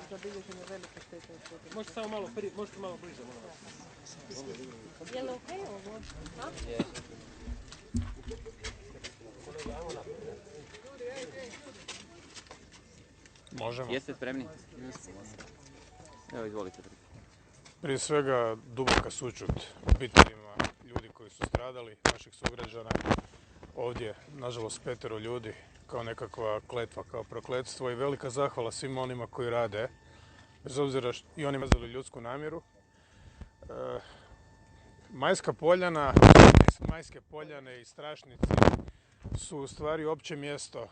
zabilježene velike štete u Petrinji. Možete samo malo možete malo bliže, molim vas. Je li okej ovo? Možemo. Jeste spremni? Evo, izvolite. Prije svega duboka sućut obiteljima ljudi koji su stradali, naših sugrađana. Ovdje, nažalost, 5 ljudi kao nekakva kletva, kao prokletstvo i velika zahvala svim onima koji rade, bez obzira i onima za ljudsku namjeru. Majska Poljana, Majske Poljane i Strašnici su u stvari opće mjesto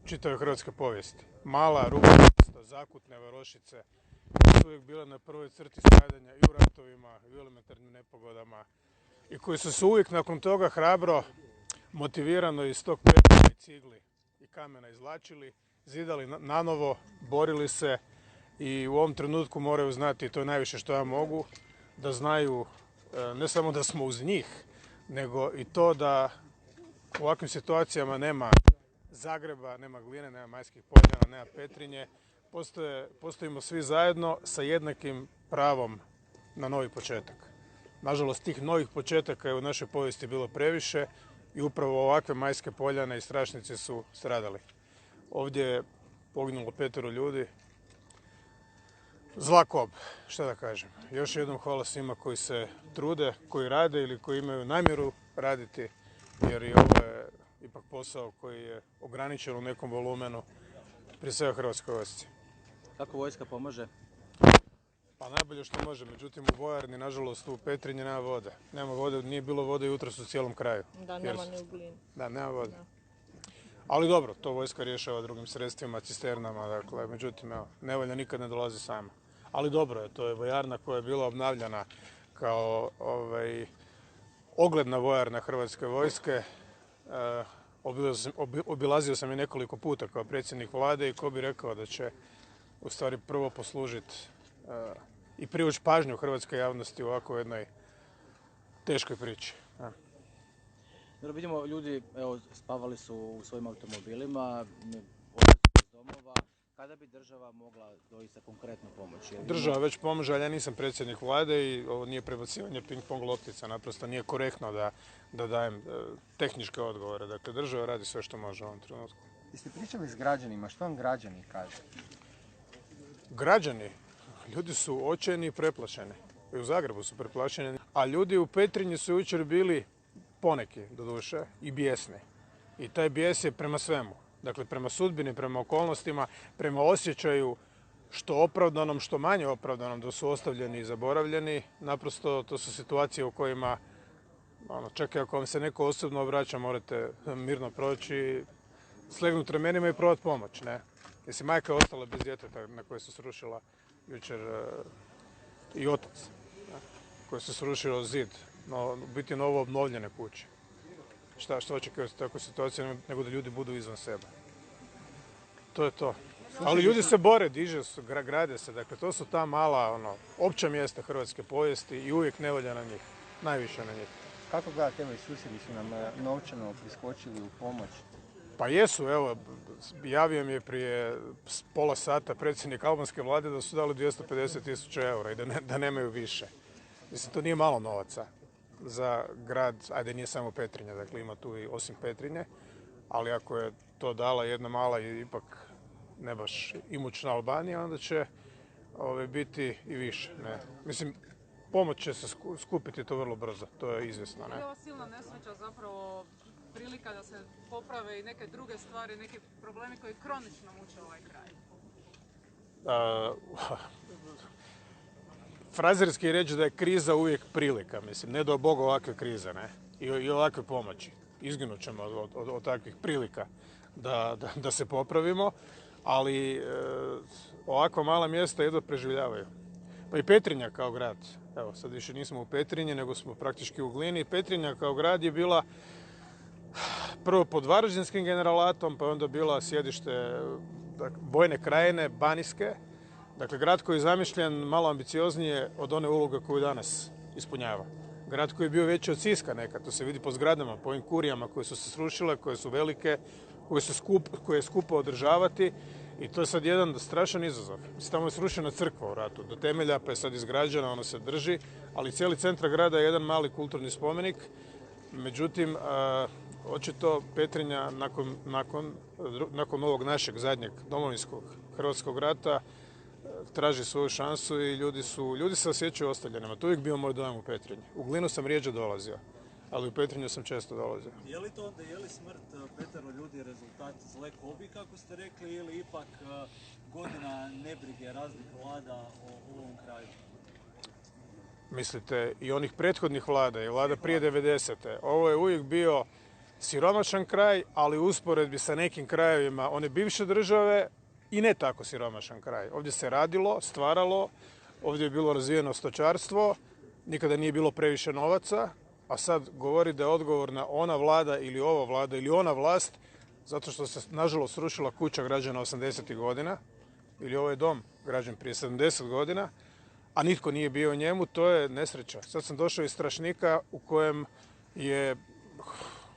čitave hrvatske povijesti. Mala, rubna mjesta, zakutne varošice su uvijek bile na prvoj crti stradanja i u ratovima, i u elementarnim nepogodama i koji su se uvijek nakon toga hrabro, motivirano iz tog pepela i cigli i kamena izvlačili, zidali nanovo, borili se i u ovom trenutku moraju znati, i to je najviše što ja mogu, da znaju ne samo da smo uz njih, nego i to da u ovakvim situacijama nema Zagreba, nema Gline, nema Majskih Poljana, nema Petrinje. Postojimo svi zajedno sa jednakim pravom na novi početak. Nažalost, tih novih početaka je u našoj povijesti bilo previše i upravo ovakve Majske Poljane i Strašnici su stradali. Ovdje je poginulo 5 ljudi. Zla kob, šta da kažem. Još jednom hvala svima koji se trude, koji rade ili koji imaju namjeru raditi, jer i ovo je ipak posao koji je ograničen u nekom volumenu, prije svega Hrvatskoj vojsci. Kako vojska pomaže? Pa najbolje što može, međutim u vojarni, nažalost, u Petrinji nema vode. Nema vode, nije bilo vode jutros u cijelom kraju. Da, nema ni u Glini. Da, nema vode. Ali dobro, to vojska rješava drugim sredstvima, cisternama, dakle, međutim, evo, nevolja nikad ne dolazi sama. Ali dobro je, to je vojarna koja je bila obnavljana kao ogledna vojarna Hrvatske vojske. Obilazio sam je nekoliko puta kao predsjednik vlade i ko bi rekao da će u stvari prvo poslužiti i privući pažnju hrvatske javnosti u ovako jednoj teškoj priči. Dobro, vidimo, ljudi spavali su u svojim automobilima, ostali su bez domova. Kada bi država mogla doista konkretno pomoći? Država već pomaže, ali ja nisam predsjednik vlade i ovo nije prebacivanje ping-pong loptica, naprosto nije korektno da dajem tehničke odgovore. Dakle, država radi sve što može u ovom trenutku. Jeste pričali s građanima, što vam građani kažu? Građani, ljudi su očajni i preplašeni. I u Zagrebu su preplašeni, a ljudi u Petrinji su jučer bili poneki, doduše, i bijesni. I taj bijes je prema svemu. Dakle, prema sudbini, prema okolnostima, prema osjećaju što opravdanom, što manje opravdanom, da su ostavljeni i zaboravljeni. Naprosto, to su situacije u kojima, čak i ako vam se neko osobno obraća, morate mirno proći, slegnuti ramenima i probati pomoć, ne? Mislim, majka je ostala bez djeteta na koje se srušila jučer i otac, koji se srušio zid, no, u biti novo obnovljene kuće. Što očekivati u takvoj situaciji nego da ljudi budu izvan sebe. To je to. Ali ljudi se bore, diže se, grade se. Dakle, to su ta mala, opća mjesta hrvatske povijesti i uvijek nevolja na njih. Najviše na njih. Kako gledate, evo i susjedi su nam novčano priskočili u pomoć? Pa jesu, evo, javio mi je prije pola sata predsjednik albanske vlade da su dali 250.000 eura i da nemaju više. Mislim, to nije malo novaca za grad, ajde nije samo Petrinja, dakle ima tu i osim Petrinje, ali ako je to dala jedna mala i ipak ne baš imućna Albanija, onda će biti i više. Ne. Mislim, pomoć će se skupiti to vrlo brzo, to je izvjesno. Ne? Je ova silna nesreća zapravo prilika da se poprave i neke druge stvari, neki problemi koji kronično muče ovaj kraj? Frazerski je reći da je kriza uvijek prilika, mislim, ne do Boga ovakve krize, ne? I ovakve pomoći. Izginut ćemo od takvih prilika da se popravimo, ali ovakva mala mjesta jedva preživljavaju. Pa i Petrinja kao grad, evo sad više nismo u Petrinji, nego smo praktički u Glini. Petrinja kao grad je bila prvo pod Varaždinskim generalatom, pa je onda bila sjedište Bojne krajine, Banijske. Dakle, grad koji je zamišljen malo ambicioznije od one uloge koju danas ispunjava. Grad koji je bio veći od Siska nekad, to se vidi po zgradama, po ovim kurijama koje su se srušile, koje su velike, koje je skupo održavati I to je sad jedan strašan izazov. Tamo je srušena crkva u ratu do temelja, pa je sad izgrađena, ona se drži, ali cijeli centar grada je jedan mali kulturni spomenik. Međutim, očito Petrinja nakon ovog našeg zadnjeg domovinskog hrvatskog rata traži svoju šansu i ljudi se osjećaju ostavljenima. To je uvijek bio moj dojam u Petrinji. U Glinu sam rijeđe dolazio, ali u Petrinju sam često dolazio. Je li to onda, je li smrt petero ljudi rezultat zle kobi, kako ste rekli, ili ipak godina nebrige raznih vlada o ovom kraju? Mislite, i onih prethodnih vlada, i vlada prije 90. Ovo je uvijek bio siromašan kraj, ali u usporedbi sa nekim krajevima one bivše države i ne tako siromašan kraj. Ovdje se radilo, stvaralo, ovdje je bilo razvijeno stočarstvo, nikada nije bilo previše novaca, a sad govori da je odgovorna ona vlada ili ova vlada ili ona vlast zato što se nažalost srušila kuća građana 80. godina ili ovaj dom građan prije 70 godina, a nitko nije bio u njemu, to je nesreća. Sad sam došao iz Strašnika u kojem je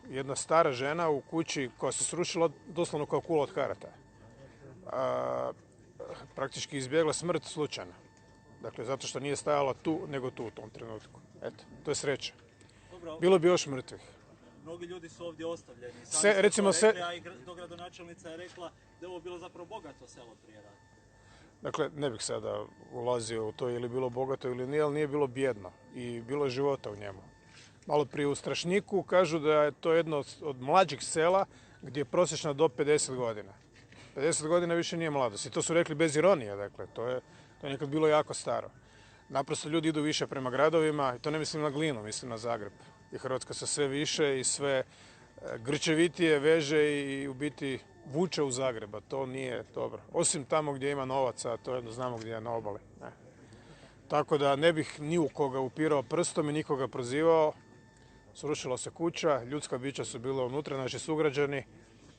jedna stara žena u kući koja se srušila doslovno kao kula od karata. Praktički izbjegla smrt slučajno. Dakle, zato što nije stajala tu, nego tu u tom trenutku. Eto, to je sreća. Dobro, bilo bi još mrtvih. Mnogi ljudi su ovdje ostavljeni. Recimo a i dogradonačelnica je rekla da je ovo bilo zapravo bogato selo prije rata. Dakle, ne bih sada ulazio u to je li bilo bogato ili nije, ali nije bilo bijedno i bilo je života u njemu. Malo prije u Strašniku kažu da je to jedno od mlađih sela gdje je prosječna dob 50 godina. 50 godina više nije mladost. I to su rekli bez ironije, dakle, to je nekad bilo jako staro. Naprosto ljudi idu više prema gradovima, i to ne mislim na Glinu, mislim na Zagreb. I Hrvatska se sve više i sve grčevitije veže i u biti vuče u Zagreba. To nije dobro. Osim tamo gdje ima novaca, to jedno znamo gdje je na obali. Ne. Tako da ne bih ni u koga upirao prstom i nikoga prozivao. Srušila se kuća, ljudska bića su bila unutra, naši sugrađani,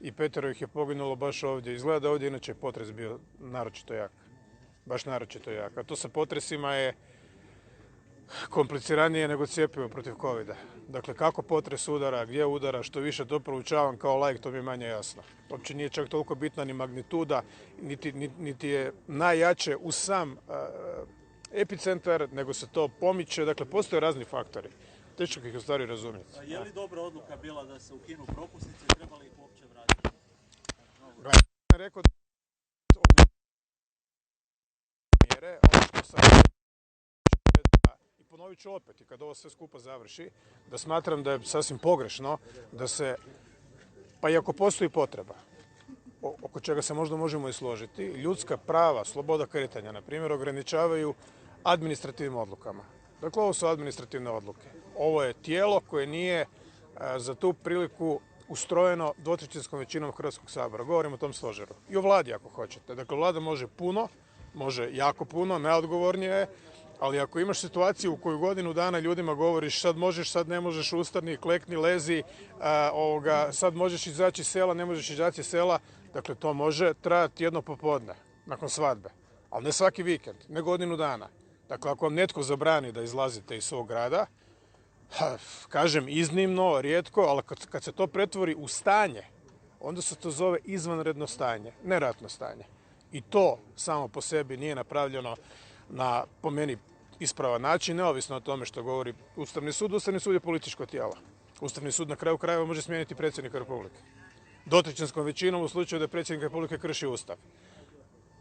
i 5 ih je poginulo baš ovdje. Izgleda da ovdje inače potres bio naročito jak. Baš naročito jak. A to sa potresima je kompliciranije nego cjepivo protiv covida. Dakle, kako potres udara, gdje udara, što više to proučavam kao laik, to mi je manje jasno. Uopće nije čak toliko bitna ni magnituda, niti je najjače u sam epicentar, nego se to pomiče. Dakle, postoje razni faktori. Teško ih u stvari razumjeti. Je li dobra odluka bila da se ukinu propusnice i trebali ih uopće vratiti? Ja sam rekao da mjere, ono što sam i ponovit ću opet, i kad ovo sve skupa završi, da smatram da je sasvim pogrešno da se, pa i ako postoji potreba, oko čega se možda možemo i složiti, ljudska prava, sloboda kretanja, na primjer, ograničavaju administrativnim odlukama. Dakle, ovo su administrativne odluke. Ovo je tijelo koje nije za tu priliku ustrojeno dvotrećinskom većinom Hrvatskog sabora. Govorim o tom stožeru. I o vladi ako hoćete. Dakle, vlada može puno, može jako puno, najodgovornije je, ali ako imaš situaciju u koju godinu dana ljudima govoriš sad možeš, sad ne možeš, ustani, klekni, lezi, sad možeš izaći iz sela, ne možeš izaći iz sela, dakle to može trajati jedno popodne nakon svadbe, ali ne svaki vikend, ne godinu dana. Dakle, ako vam netko zabrani da izlazite iz svog grada, kažem iznimno, rijetko, ali kad se to pretvori u stanje, onda se to zove izvanredno stanje, ne ratno stanje. I to samo po sebi nije napravljeno na, po meni, ispravan način, neovisno o tome što govori Ustavni sud. Ustavni sud je političko tijelo. Ustavni sud na kraju krajeva može smijeniti predsjednika Republike. Dvotrećinskom većinom u slučaju da predsjednik Republike krši Ustav.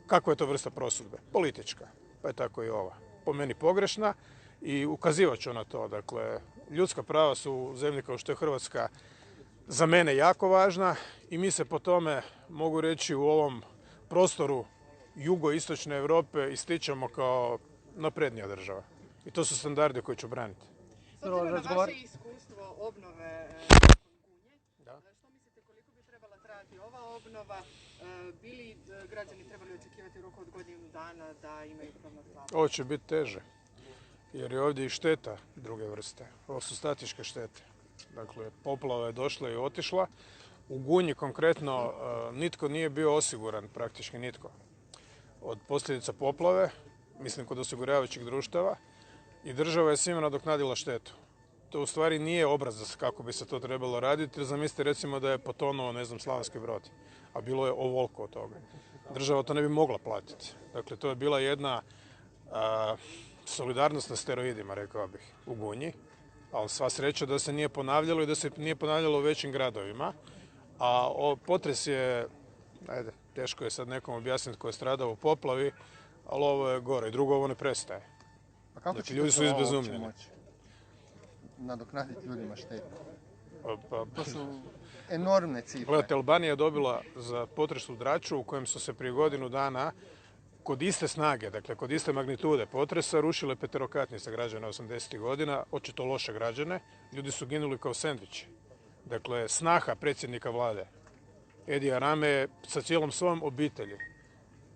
Kakva je to vrsta prosudbe? Politička. Pa je tako i ova. Po meni pogrešna i ukazivat ću na to. Dakle, ljudska prava su u zemlji kao što je Hrvatska za mene jako važna i mi se po tome, mogu reći, u ovom prostoru jugoistočne Europe ističemo kao naprednija država. I to su standardi koje ću braniti. S obzirom na vaše iskustvo obnove nakon Gunje, što mislite koliko bi trebala trajati ova obnova? Bili građani trebali očekivati u roku od godinu dana da imaju krov nad glavom? Ovo će biti teže, jer je ovdje i šteta druge vrste. Ovo su statičke štete. Dakle, poplava je došla i otišla. U Gunji konkretno nitko nije bio osiguran, praktički nitko, od posljedica poplave, mislim kod osiguravajućih društava, i država je svima nadoknadila štetu. To u stvari nije obrazac kako bi se to trebalo raditi, jer zamislite recimo da je potonuo, ne znam, Slavonski Brod. a bilo je ovoliko od toga. Država to ne bi mogla platiti. Dakle, to je bila jedna solidarnost na steroidima, rekao bih, u Gunji, ali sva sreća da se nije ponavljalo i da se nije ponavljalo u većim gradovima. A potres je, ajde, teško je sad nekom objasniti ko je stradao u poplavi, ali ovo je gore i drugo ovo ne prestaje. Pa kako Znači, ćete ljudi su to uopće izbezumljeni. moći nadoknaditi ljudima štetu? Pa, To su enormne cifre. gledajte, Albanija je dobila za potres u Draču u kojem su se prije godinu dana kod iste snage, dakle kod iste magnitude potresa rušile peterokatnice građana 80. godina, očito loše građane. Ljudi su ginuli kao sendviči. Dakle, snaha predsjednika vlade Edija Rame je sa cijelom svojom obitelji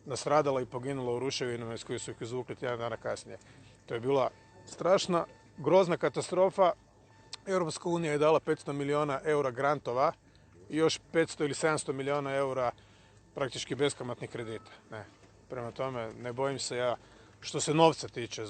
nastradala i poginula u ruševinama iz kojih su ih izvukli tjedan dana kasnije. To je bila strašna, grozna katastrofa. Europska unija je dala 500 milijuna eura grantova i još 500 ili 700 milijuna eura praktički beskamatnih kredita. Prema tome, ne bojim se ja što se novca tiče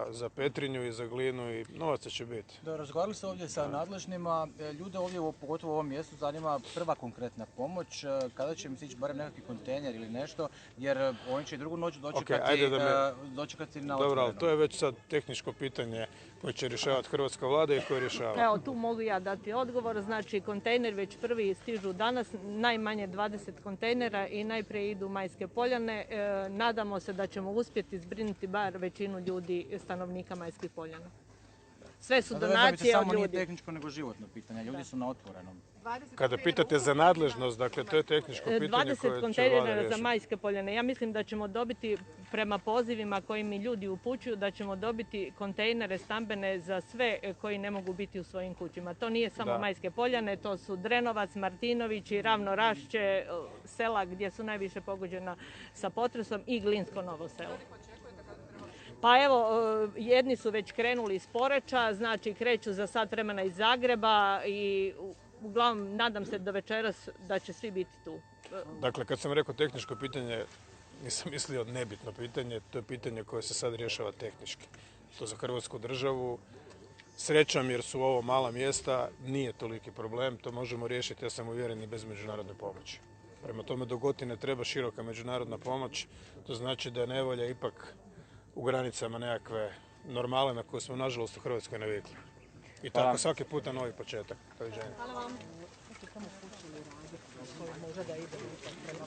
za Petrinju i za Glinu i novaca će biti. Da, razgovarali ste ovdje sa nadležnima, ljude ovdje, pogotovo u ovom mjestu, zanima prva konkretna pomoć, kada će im stići barem nekakvi kontejner ili nešto, jer oni će i drugu noć dočekati na Dobro, ali otvorenom. to je već sad tehničko pitanje koje će rješavati hrvatska vlada i koje rješava. Evo, tu mogu ja dati odgovor. Znači, kontejner već prvi stižu danas, najmanje 20 kontejnera i najprije idu Majske Poljane. Nadamo se da ćemo uspjeti zbrinuti bar većinu ljudi, stanovnika Majskih Poljana. Sve su donacije od Samo nije ljudi. tehničko nego životno pitanje, ljudi su na otvorenom. Kada pitate za nadležnost, dakle to je tehničko pitanje koje 20 će vlada kontejnera za riješiti. Majske Poljane. Ja mislim da ćemo dobiti, prema pozivima koji mi ljudi upućuju, da ćemo dobiti kontejnere stambene za sve koji ne mogu biti u svojim kućima. To nije samo Majske Poljane, to su Drenovac, Martinović i Ravno Rašće, sela gdje su najviše pogođena sa potresom i Glinsko Novo selo. Pa evo, jedni su već krenuli iz Poreča, znači kreću za sat vremena iz Zagreba i uglavnom nadam se do večeras da će svi biti tu. Dakle, kad sam rekao tehničko pitanje, nisam mislio nebitno pitanje, to je pitanje koje se sad rješava tehnički. To za Hrvatsku državu, srećam jer su ovo mala mjesta, nije toliki problem, to možemo riješiti, ja sam uvjeren, i bez međunarodne pomoći. Prema tome, dok god ti ne treba široka međunarodna pomoć, to znači da je nevolja ipak u granicama nekakve normale na koje smo nažalost u Hrvatskoj navikli. I tako svaki puta novi početak. Doviđenja. Hvala vam. Može da ide prema